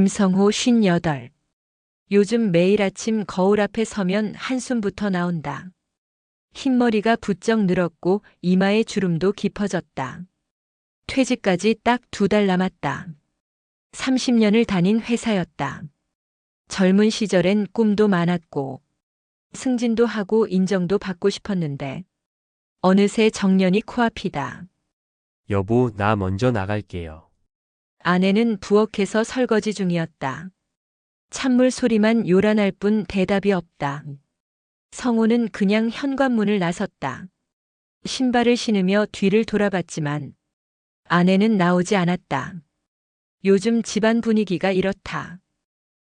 김성호 58. 요즘 매일 아침 거울 앞에 서면 한숨부터 나온다. 흰머리가 부쩍 늘었고 이마의 주름도 깊어졌다. 퇴직까지 딱 2달 남았다. 30년을 다닌 회사였다. 젊은 시절엔 꿈도 많았고 승진도 하고 인정도 받고 싶었는데 어느새 정년이 코앞이다. 여보, 나 먼저 나갈게요. 아내는 부엌에서 설거지 중이었다. 찬물 소리만 요란할 뿐 대답이 없다. 성우는 그냥 현관문을 나섰다. 신발을 신으며 뒤를 돌아봤지만 아내는 나오지 않았다. 요즘 집안 분위기가 이렇다.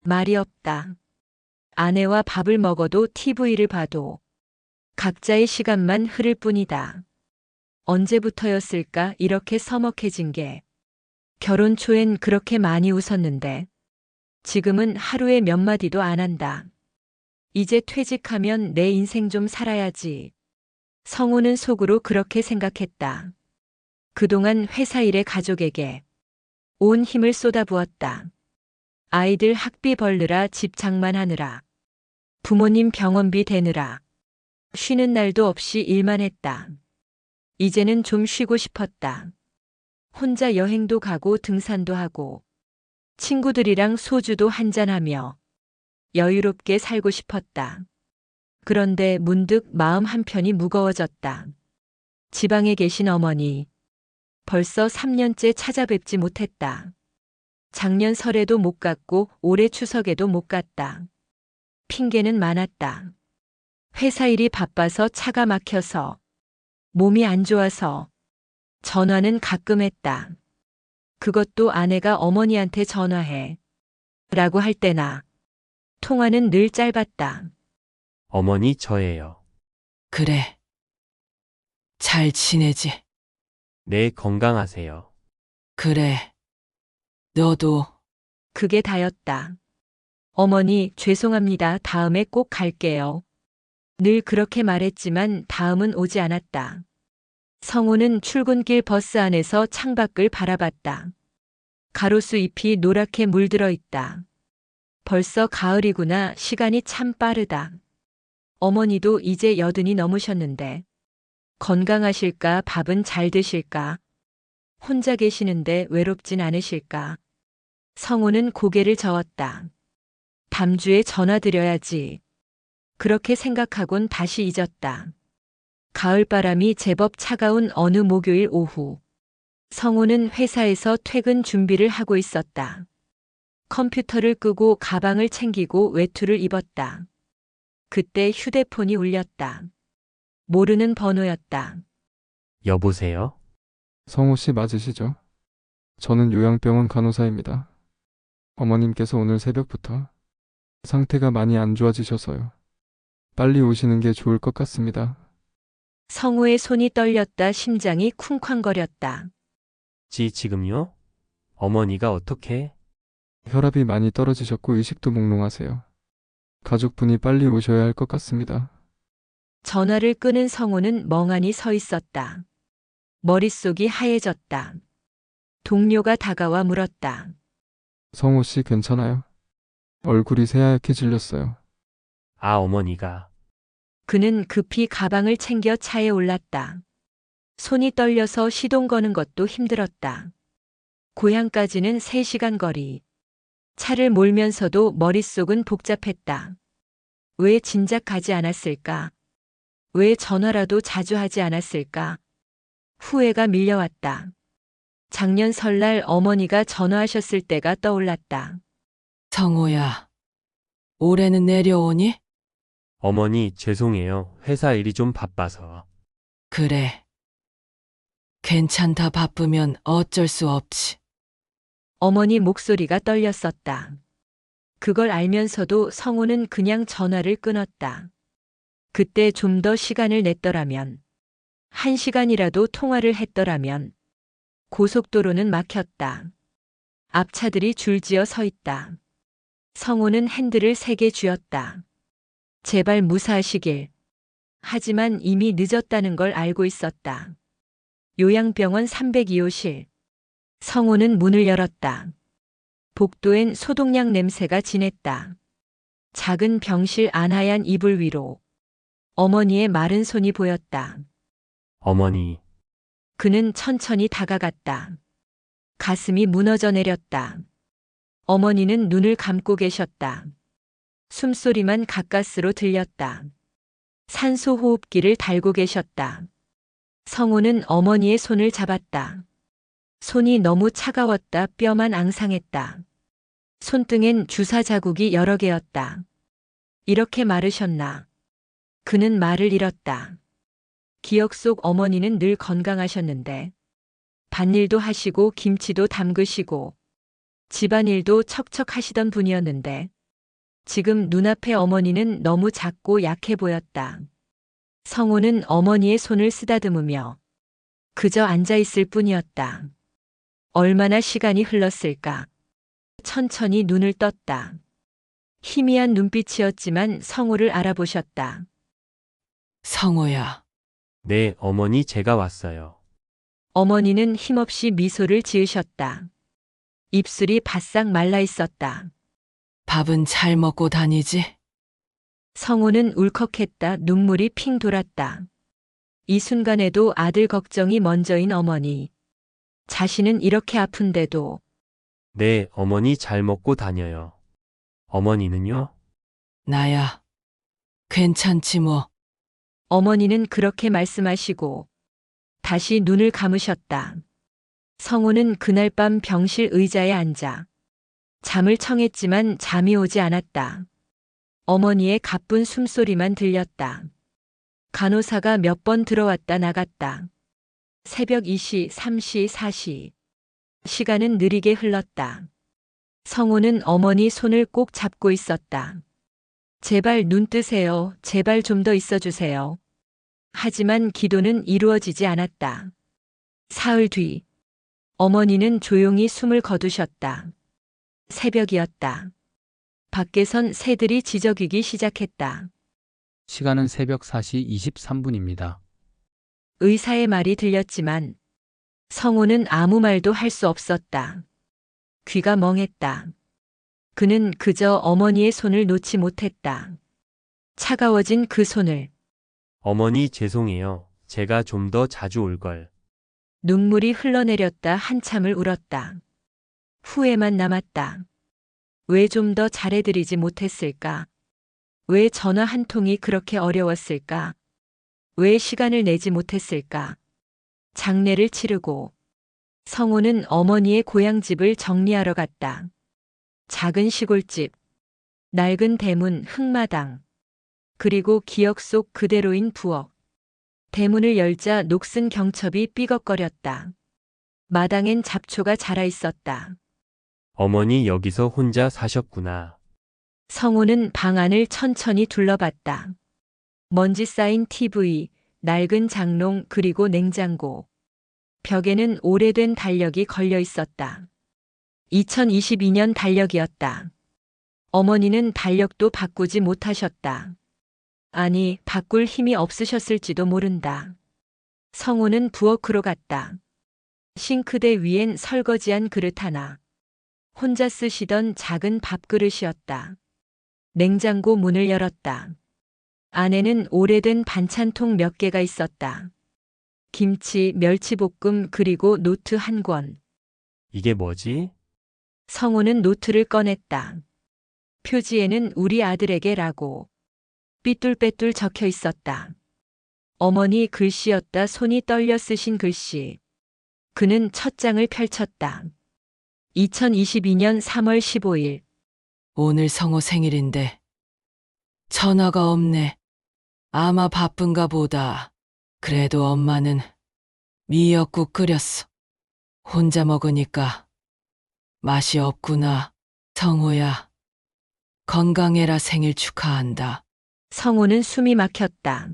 말이 없다. 아내와 밥을 먹어도 TV를 봐도 각자의 시간만 흐를 뿐이다. 언제부터였을까 이렇게 서먹해진 게. 결혼 초엔 그렇게 많이 웃었는데 지금은 하루에 몇 마디도 안 한다. 이제 퇴직하면 내 인생 좀 살아야지. 성우는 속으로 그렇게 생각했다. 그동안 회사 일에 가족에게 온 힘을 쏟아부었다. 아이들 학비 벌느라 집 장만하느라 부모님 병원비 대느라 쉬는 날도 없이 일만 했다. 이제는 좀 쉬고 싶었다. 혼자 여행도 가고 등산도 하고 친구들이랑 소주도 한잔하며 여유롭게 살고 싶었다. 그런데 문득 마음 한편이 무거워졌다. 지방에 계신 어머니, 벌써 3년째 찾아뵙지 못했다. 작년 설에도 못 갔고 올해 추석에도 못 갔다. 핑계는 많았다. 회사 일이 바빠서 차가 막혀서, 몸이 안 좋아서, 전화는 가끔 했다. 그것도 아내가 어머니한테 전화해. 라고 할 때나. 통화는 늘 짧았다. 어머니, 저예요. 그래. 잘 지내지? 네, 건강하세요. 그래. 너도 그게 다였다. 어머니, 죄송합니다. 다음에 꼭 갈게요. 늘 그렇게 말했지만 다음은 오지 않았다. 성우는 출근길 버스 안에서 창밖을 바라봤다. 가로수 잎이 노랗게 물들어 있다. 벌써 가을이구나. 시간이 참 빠르다. 어머니도 이제 80이 넘으셨는데 건강하실까? 밥은 잘 드실까? 혼자 계시는데 외롭진 않으실까? 성우는 고개를 저었다. 밤주에 전화드려야지. 그렇게 생각하곤 다시 잊었다. 가을바람이 제법 차가운 어느 목요일 오후. 성우는 회사에서 퇴근 준비를 하고 있었다. 컴퓨터를 끄고 가방을 챙기고 외투를 입었다. 그때 휴대폰이 울렸다. 모르는 번호였다. 여보세요? 성우 씨 맞으시죠? 저는 요양병원 간호사입니다. 어머님께서 오늘 새벽부터 상태가 많이 안 좋아지셔서요. 빨리 오시는 게 좋을 것 같습니다. 성우의 손이 떨렸다. 심장이 쿵쾅거렸다. 지금요? 어머니가 어떻게? 혈압이 많이 떨어지셨고 의식도 몽롱하세요. 가족분이 빨리 오셔야 할 것 같습니다. 전화를 끄는 성우는 멍하니 서 있었다. 머릿속이 하얘졌다. 동료가 다가와 물었다. 성우 씨 괜찮아요? 얼굴이 새하얗게 질렸어요. 아, 어머니가. 그는 급히 가방을 챙겨 차에 올랐다. 손이 떨려서 시동 거는 것도 힘들었다. 고향까지는 3시간 거리. 차를 몰면서도 머릿속은 복잡했다. 왜 진작 가지 않았을까? 왜 전화라도 자주 하지 않았을까? 후회가 밀려왔다. 작년 설날 어머니가 전화하셨을 때가 떠올랐다. 성호야. 올해는 내려오니? 어머니, 죄송해요. 회사 일이 좀 바빠서. 그래. 괜찮다. 바쁘면 어쩔 수 없지. 어머니 목소리가 떨렸었다. 그걸 알면서도 성우는 그냥 전화를 끊었다. 그때 좀 더 시간을 냈더라면, 1시간이라도 통화를 했더라면, 고속도로는 막혔다. 앞차들이 줄지어 서 있다. 성우는 핸들을 세게 쥐었다. 제발 무사하시길. 하지만 이미 늦었다는 걸 알고 있었다. 요양병원 302호실. 성우는 문을 열었다. 복도엔 소독약 냄새가 진했다. 작은 병실 안하얀 이불 위로 어머니의 마른 손이 보였다. 어머니, 그는 천천히 다가갔다. 가슴이 무너져 내렸다. 어머니는 눈을 감고 계셨다. 숨소리만 가까스로 들렸다. 산소 호흡기를 달고 계셨다. 성호는 어머니의 손을 잡았다. 손이 너무 차가웠다. 뼈만 앙상했다. 손등엔 주사 자국이 여러 개였다. 이렇게 마르셨나? 그는 말을 잃었다. 기억 속 어머니는 늘 건강하셨는데 밭일도 하시고 김치도 담그시고 집안일도 척척 하시던 분이었는데 지금 눈앞의 어머니는 너무 작고 약해 보였다. 성호는 어머니의 손을 쓰다듬으며 그저 앉아 있을 뿐이었다. 얼마나 시간이 흘렀을까? 천천히 눈을 떴다. 희미한 눈빛이었지만 성호를 알아보셨다. 성호야, 네, 어머니 제가 왔어요. 어머니는 힘없이 미소를 지으셨다. 입술이 바싹 말라 있었다. 밥은 잘 먹고 다니지? 성호는 울컥했다. 눈물이 핑 돌았다. 이 순간에도 아들 걱정이 먼저인 어머니. 자신은 이렇게 아픈데도 네, 어머니 잘 먹고 다녀요. 어머니는요? 나야. 괜찮지 뭐. 어머니는 그렇게 말씀하시고 다시 눈을 감으셨다. 성호는 그날 밤 병실 의자에 앉아 잠을 청했지만 잠이 오지 않았다. 어머니의 가쁜 숨소리만 들렸다. 간호사가 몇 번 들어왔다 나갔다. 새벽 2시, 3시, 4시. 시간은 느리게 흘렀다. 성호는 어머니 손을 꼭 잡고 있었다. 제발 눈 뜨세요. 제발 좀 더 있어주세요. 하지만 기도는 이루어지지 않았다. 사흘 뒤, 어머니는 조용히 숨을 거두셨다. 새벽이었다. 밖에선 새들이 지저귀기 시작했다. 시간은 새벽 4시 23분입니다. 의사의 말이 들렸지만 성호는 아무 말도 할 수 없었다. 귀가 멍했다. 그는 그저 어머니의 손을 놓지 못했다. 차가워진 그 손을. 어머니 죄송해요. 제가 좀 더 자주 올걸. 눈물이 흘러내렸다. 한참을 울었다. 후회만 남았다. 왜 좀 더 잘해드리지 못했을까? 왜 전화 한 통이 그렇게 어려웠을까? 왜 시간을 내지 못했을까? 장례를 치르고 성호는 어머니의 고향집을 정리하러 갔다. 작은 시골집, 낡은 대문, 흙마당, 그리고 기억 속 그대로인 부엌. 대문을 열자 녹슨 경첩이 삐걱거렸다. 마당엔 잡초가 자라 있었다. 어머니 여기서 혼자 사셨구나. 성호는 방 안을 천천히 둘러봤다. 먼지 쌓인 TV, 낡은 장롱 그리고 냉장고. 벽에는 오래된 달력이 걸려 있었다. 2022년 달력이었다. 어머니는 달력도 바꾸지 못하셨다. 아니, 바꿀 힘이 없으셨을지도 모른다. 성호는 부엌으로 갔다. 싱크대 위엔 설거지한 그릇 하나. 혼자 쓰시던 작은 밥그릇이었다. 냉장고 문을 열었다. 안에는 오래된 반찬통 몇 개가 있었다. 김치, 멸치볶음 그리고 노트 한 권. 이게 뭐지? 성호는 노트를 꺼냈다. 표지에는 우리 아들에게라고 삐뚤빼뚤 적혀 있었다. 어머니 글씨였다. 손이 떨려 쓰신 글씨. 그는 첫 장을 펼쳤다. 2022년 3월 15일. 오늘 성호 생일인데 전화가 없네. 아마 바쁜가 보다. 그래도 엄마는 미역국 끓였어. 혼자 먹으니까 맛이 없구나. 성호야, 건강해라. 생일 축하한다. 성호는 숨이 막혔다.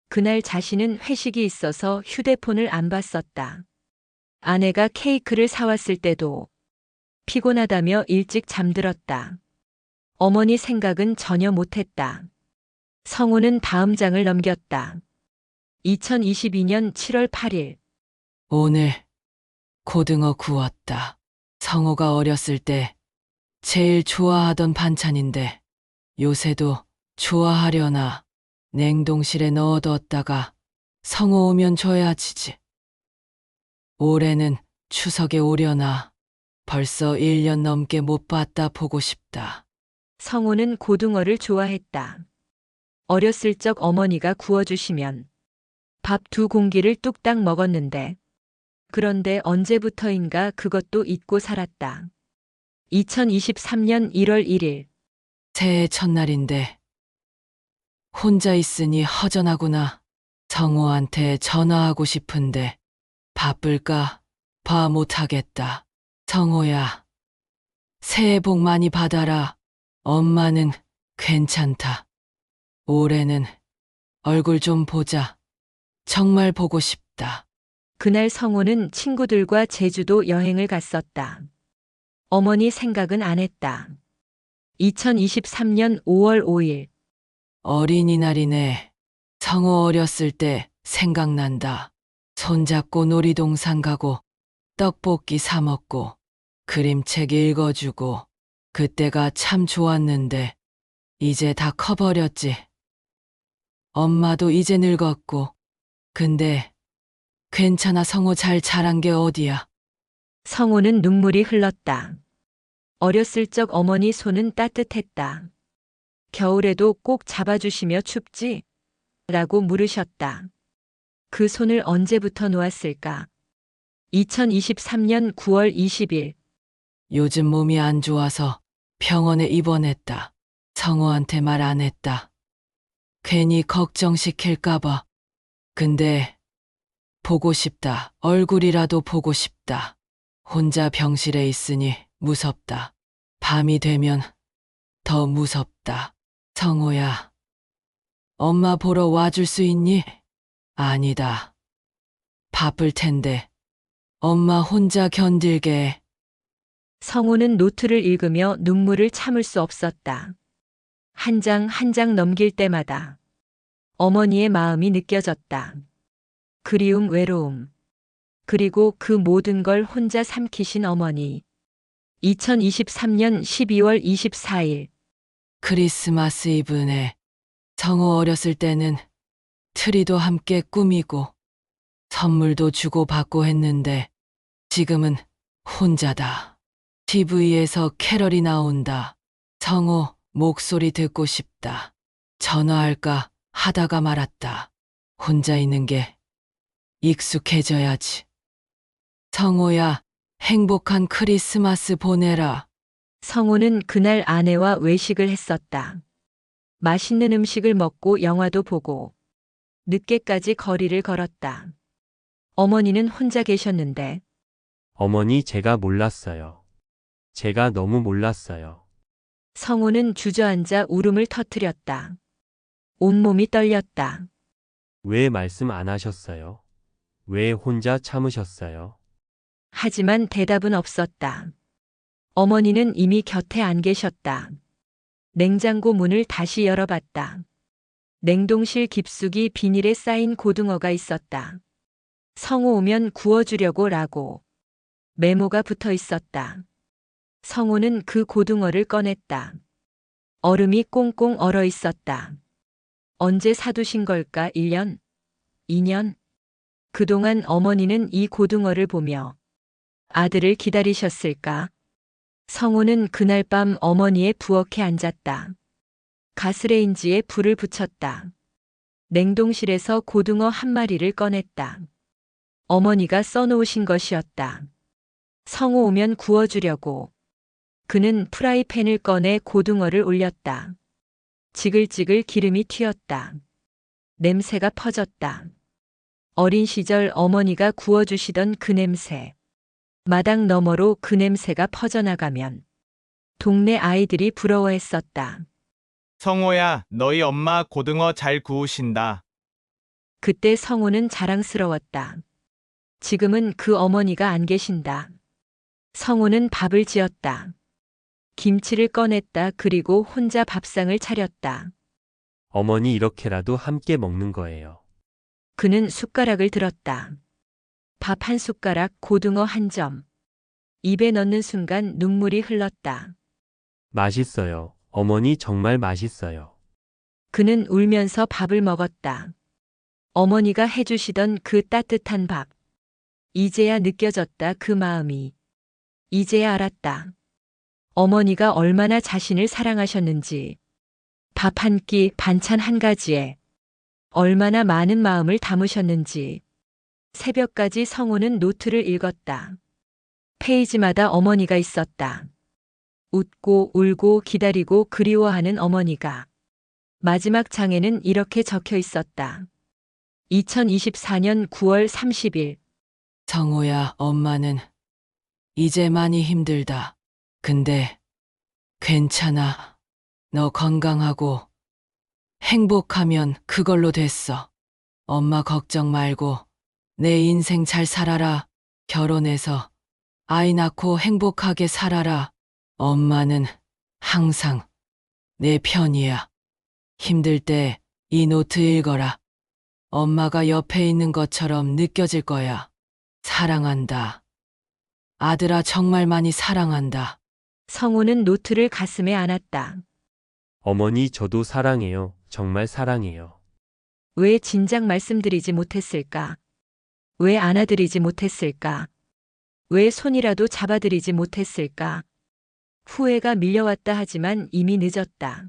그날 자신은 회식이 있어서 휴대폰을 안 봤었다. 아내가 케이크를 사왔을 때도 피곤하다며 일찍 잠들었다. 어머니 생각은 전혀 못했다. 성호는 다음 장을 넘겼다. 2022년 7월 8일. 오늘 고등어 구웠다. 성호가 어렸을 때 제일 좋아하던 반찬인데 요새도 좋아하려나. 냉동실에 넣어뒀다가 성호 오면 줘야지지. 올해는 추석에 오려나. 벌써 1년 넘게 못 봤다. 보고 싶다. 성호는 고등어를 좋아했다. 어렸을 적 어머니가 구워주시면 밥 2공기를 뚝딱 먹었는데 그런데 언제부터인가 그것도 잊고 살았다. 2023년 1월 1일 새해 첫날인데 혼자 있으니 허전하구나. 성호한테 전화하고 싶은데 바쁠까 봐 못하겠다. 성호야, 새해 복 많이 받아라. 엄마는 괜찮다. 올해는 얼굴 좀 보자. 정말 보고 싶다. 그날 성호는 친구들과 제주도 여행을 갔었다. 어머니 생각은 안 했다. 2023년 5월 5일 어린이날이네. 성호 어렸을 때 생각난다. 손잡고 놀이동산 가고 떡볶이 사 먹고 그림책 읽어주고 그때가 참 좋았는데 이제 다 커버렸지. 엄마도 이제 늙었고. 근데 괜찮아. 성호 잘 자란 게 어디야. 성호는 눈물이 흘렀다. 어렸을 적 어머니 손은 따뜻했다. 겨울에도 꼭 잡아주시며 춥지? 라고 물으셨다. 그 손을 언제부터 놓았을까? 2023년 9월 20일 요즘 몸이 안 좋아서 병원에 입원했다. 성호한테 말 안 했다. 괜히 걱정시킬까봐. 근데 보고 싶다. 얼굴이라도 보고 싶다. 혼자 병실에 있으니 무섭다. 밤이 되면 더 무섭다. 성호야, 엄마 보러 와줄 수 있니? 아니다. 바쁠 텐데. 엄마 혼자 견딜게 해. 성호는 노트를 읽으며 눈물을 참을 수 없었다. 한 장 한 장 넘길 때마다 어머니의 마음이 느껴졌다. 그리움, 외로움. 그리고 그 모든 걸 혼자 삼키신 어머니. 2023년 12월 24일 크리스마스 이브네. 성호 어렸을 때는 트리도 함께 꾸미고 선물도 주고받고 했는데 지금은 혼자다. TV에서 캐럴이 나온다. 성호 목소리 듣고 싶다. 전화할까 하다가 말았다. 혼자 있는 게 익숙해져야지. 성호야, 행복한 크리스마스 보내라. 성호는 그날 아내와 외식을 했었다. 맛있는 음식을 먹고 영화도 보고 늦게까지 거리를 걸었다. 어머니는 혼자 계셨는데 어머니 제가 몰랐어요. 제가 너무 몰랐어요. 성호는 주저앉아 울음을 터뜨렸다. 온몸이 떨렸다. 왜 말씀 안 하셨어요? 왜 혼자 참으셨어요? 하지만 대답은 없었다. 어머니는 이미 곁에 안 계셨다. 냉장고 문을 다시 열어봤다. 냉동실 깊숙이 비닐에 쌓인 고등어가 있었다. 성호 오면 구워주려고 라고 메모가 붙어 있었다. 성호는 그 고등어를 꺼냈다. 얼음이 꽁꽁 얼어 있었다. 언제 사두신 걸까? 1년? 2년? 그동안 어머니는 이 고등어를 보며 아들을 기다리셨을까? 성호는 그날 밤 어머니의 부엌에 앉았다. 가스레인지에 불을 붙였다. 냉동실에서 고등어 한 마리를 꺼냈다. 어머니가 써놓으신 것이었다. 성호 오면 구워주려고. 그는 프라이팬을 꺼내 고등어를 올렸다. 지글지글 기름이 튀었다. 냄새가 퍼졌다. 어린 시절 어머니가 구워주시던 그 냄새. 마당 너머로 그 냄새가 퍼져나가면 동네 아이들이 부러워했었다. 성호야, 너희 엄마 고등어 잘 구우신다. 그때 성호는 자랑스러웠다. 지금은 그 어머니가 안 계신다. 성호는 밥을 지었다. 김치를 꺼냈다. 그리고 혼자 밥상을 차렸다. 어머니 이렇게라도 함께 먹는 거예요. 그는 숟가락을 들었다. 밥 한 숟가락, 고등어 한 점. 입에 넣는 순간 눈물이 흘렀다. 맛있어요. 어머니 정말 맛있어요. 그는 울면서 밥을 먹었다. 어머니가 해주시던 그 따뜻한 밥. 이제야 느껴졌다 그 마음이. 이제야 알았다. 어머니가 얼마나 자신을 사랑하셨는지. 밥 한 끼, 반찬 한 가지에 얼마나 많은 마음을 담으셨는지. 새벽까지 성호는 노트를 읽었다. 페이지마다 어머니가 있었다. 웃고 울고 기다리고 그리워하는 어머니가. 마지막 장에는 이렇게 적혀 있었다. 2024년 9월 30일. 성호야, 엄마는 이제 많이 힘들다. 근데 괜찮아. 너 건강하고 행복하면 그걸로 됐어. 엄마 걱정 말고 내 인생 잘 살아라. 결혼해서 아이 낳고 행복하게 살아라. 엄마는 항상 내 편이야. 힘들 때 이 노트 읽어라. 엄마가 옆에 있는 것처럼 느껴질 거야. 사랑한다. 아들아, 정말 많이 사랑한다. 성호는 노트를 가슴에 안았다. 어머니 저도 사랑해요. 정말 사랑해요. 왜 진작 말씀드리지 못했을까? 왜 안아드리지 못했을까? 왜 손이라도 잡아드리지 못했을까? 후회가 밀려왔다 하지만 이미 늦었다.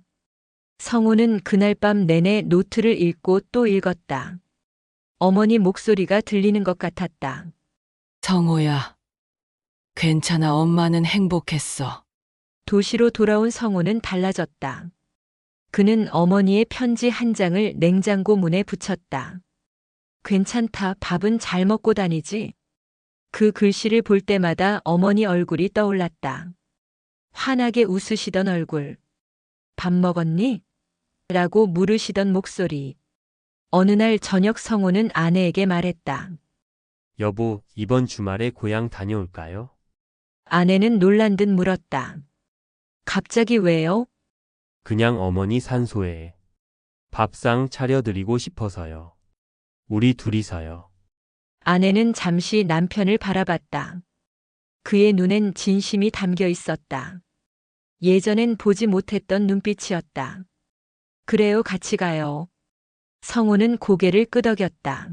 성호는 그날 밤 내내 노트를 읽고 또 읽었다. 어머니 목소리가 들리는 것 같았다. 성호야, 괜찮아. 엄마는 행복했어. 도시로 돌아온 성호는 달라졌다. 그는 어머니의 편지 한 장을 냉장고 문에 붙였다. 괜찮다. 밥은 잘 먹고 다니지? 그 글씨를 볼 때마다 어머니 얼굴이 떠올랐다. 환하게 웃으시던 얼굴. 밥 먹었니? 라고 물으시던 목소리. 어느 날 저녁 성호는 아내에게 말했다. 여보, 이번 주말에 고향 다녀올까요? 아내는 놀란 듯 물었다. 갑자기 왜요? 그냥 어머니 산소에 밥상 차려드리고 싶어서요. 우리 둘이서요. 아내는 잠시 남편을 바라봤다. 그의 눈엔 진심이 담겨 있었다. 예전엔 보지 못했던 눈빛이었다. 그래요, 같이 가요. 성호는 고개를 끄덕였다.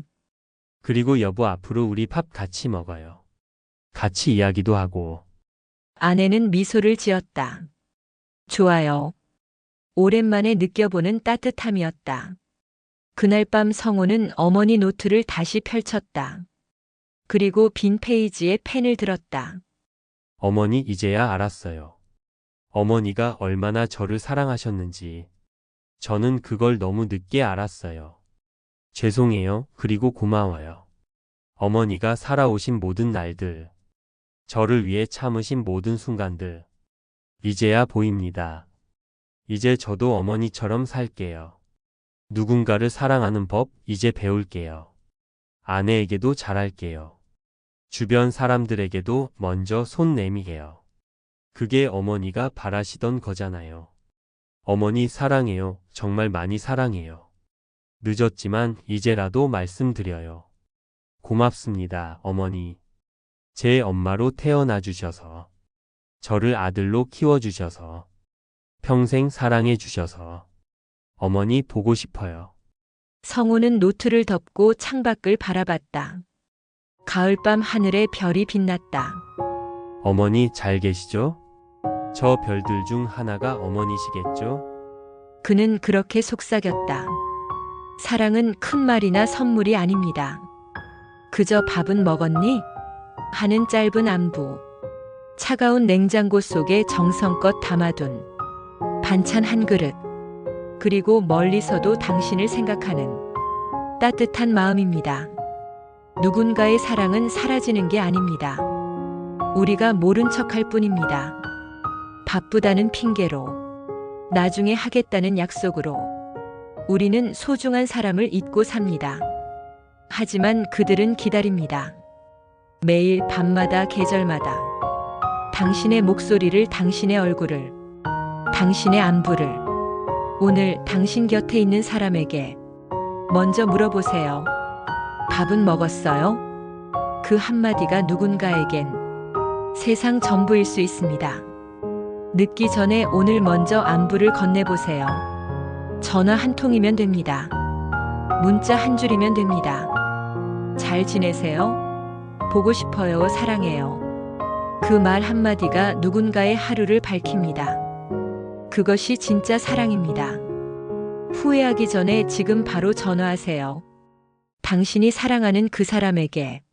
그리고 여보, 앞으로 우리 밥 같이 먹어요. 같이 이야기도 하고. 아내는 미소를 지었다. 좋아요. 오랜만에 느껴보는 따뜻함이었다. 그날 밤 성호는 어머니 노트를 다시 펼쳤다. 그리고 빈 페이지에 펜을 들었다. 어머니 이제야 알았어요. 어머니가 얼마나 저를 사랑하셨는지. 저는 그걸 너무 늦게 알았어요. 죄송해요. 그리고 고마워요. 어머니가 살아오신 모든 날들, 저를 위해 참으신 모든 순간들, 이제야 보입니다. 이제 저도 어머니처럼 살게요. 누군가를 사랑하는 법 이제 배울게요. 아내에게도 잘할게요. 주변 사람들에게도 먼저 손 내밀게요. 그게 어머니가 바라시던 거잖아요. 어머니 사랑해요. 정말 많이 사랑해요. 늦었지만 이제라도 말씀드려요. 고맙습니다, 어머니. 제 엄마로 태어나 주셔서, 저를 아들로 키워주셔서, 평생 사랑해 주셔서, 어머니 보고 싶어요. 성호는 노트를 덮고 창밖을 바라봤다. 가을밤 하늘에 별이 빛났다. 어머니 잘 계시죠? 저 별들 중 하나가 어머니시겠죠? 그는 그렇게 속삭였다. 사랑은 큰 말이나 선물이 아닙니다. 그저 밥은 먹었니? 하는 짧은 안부. 차가운 냉장고 속에 정성껏 담아둔 반찬 한 그릇. 그리고 멀리서도 당신을 생각하는 따뜻한 마음입니다. 누군가의 사랑은 사라지는 게 아닙니다. 우리가 모른 척할 뿐입니다. 바쁘다는 핑계로, 나중에 하겠다는 약속으로 우리는 소중한 사람을 잊고 삽니다. 하지만 그들은 기다립니다. 매일 밤마다 계절마다 당신의 목소리를, 당신의 얼굴을, 당신의 안부를. 오늘 당신 곁에 있는 사람에게 먼저 물어보세요. 밥은 먹었어요? 그 한마디가 누군가에겐 세상 전부일 수 있습니다. 늦기 전에 오늘 먼저 안부를 건네보세요. 전화 한 통이면 됩니다. 문자 한 줄이면 됩니다. 잘 지내세요? 보고 싶어요. 사랑해요. 그 말 한마디가 누군가의 하루를 밝힙니다. 그것이 진짜 사랑입니다. 후회하기 전에 지금 바로 전화하세요. 당신이 사랑하는 그 사람에게